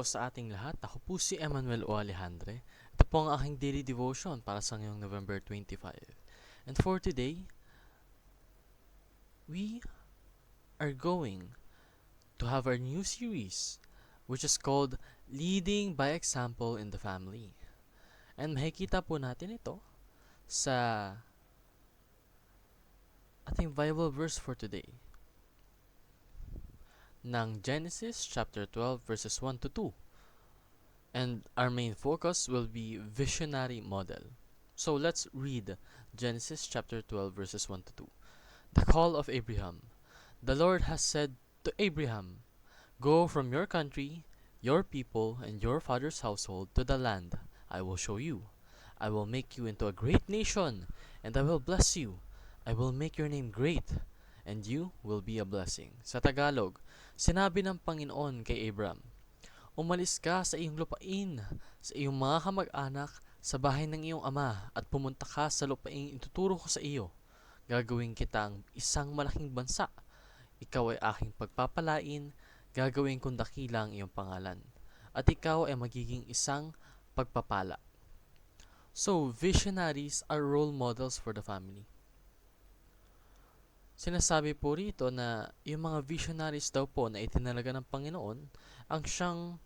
po sa ating lahat. Ako po si Emmanuel O. Alejandre. Ito po ang aking daily devotion para sa ngayong November 25. And for today, we are going to have our new series which is called Leading by Example in the Family. And makikita po natin ito sa ating Bible verse for today ng Genesis chapter 12 verses 1 to 2. And our main focus will be visionary model. So let's read Genesis chapter 12 verses 1 to 2. The call of Abraham. The Lord has said to Abraham, "Go from your country, your people, and your father's household to the land I will show you. I will make you into a great nation, and I will bless you. I will make your name great, and you will be a blessing." Sa Tagalog, sinabi ng Panginoon kay Abraham, "Umalis ka sa iyong lupain, sa iyong mga kamag-anak, sa bahay ng iyong ama, at pumunta ka sa lupain ituturo ko sa iyo. Gagawin kitang isang malaking bansa. Ikaw ay aking pagpapalain, gagawin kong dakila ang iyong pangalan, at ikaw ay magiging isang pagpapala." So, visionaries are role models for the family. Sinasabi po rito na yung mga visionaries daw po na itinalaga ng Panginoon ang siyang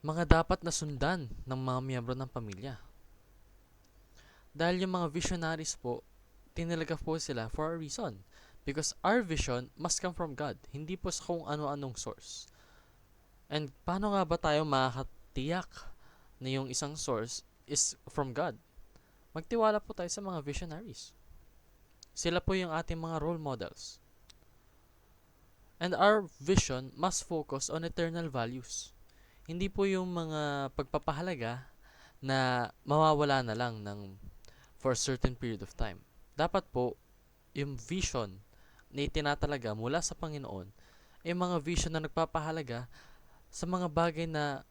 mga dapat na sundan ng mga miyembro ng pamilya. Dahil yung mga visionaries po, tinalaga po sila for a reason. Because our vision must come from God, hindi po sa kung ano-anong source. And paano nga ba tayo makakatiyak na yung isang source is from God? Magtiwala po tayo sa mga visionaries. Sila po yung ating mga role models. And our vision must focus on eternal values. Hindi po yung mga pagpapahalaga na mawawala na lang for a certain period of time. Dapat po, yung vision na itinatalaga mula sa Panginoon ay mga vision na nagpapahalaga sa mga bagay na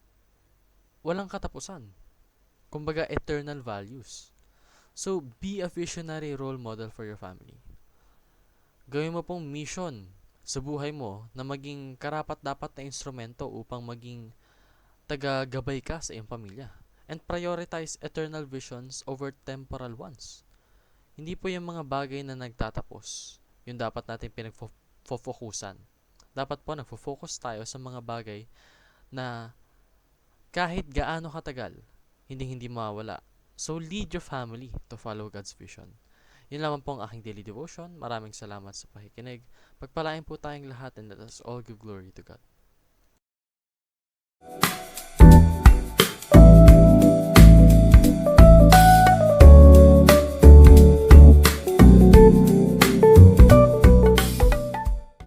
walang katapusan. Kumbaga, eternal values. So, be a visionary role model for your family. Gawin mo pong mission sa buhay mo na maging karapat-dapat na instrumento upang maging taga-gabay ka sa iyong pamilya. And prioritize eternal visions over temporal ones. Hindi po yung mga bagay na nagtatapos yung dapat natin pinag-focusan. Dapat po nagfo-focus tayo sa mga bagay na kahit gaano katagal, hindi mawawala. So, lead your family to follow God's vision. Yun lamang po ang aking daily devotion. Maraming salamat sa pakikinig. Pagpalain po tayong lahat and let us all give glory to God.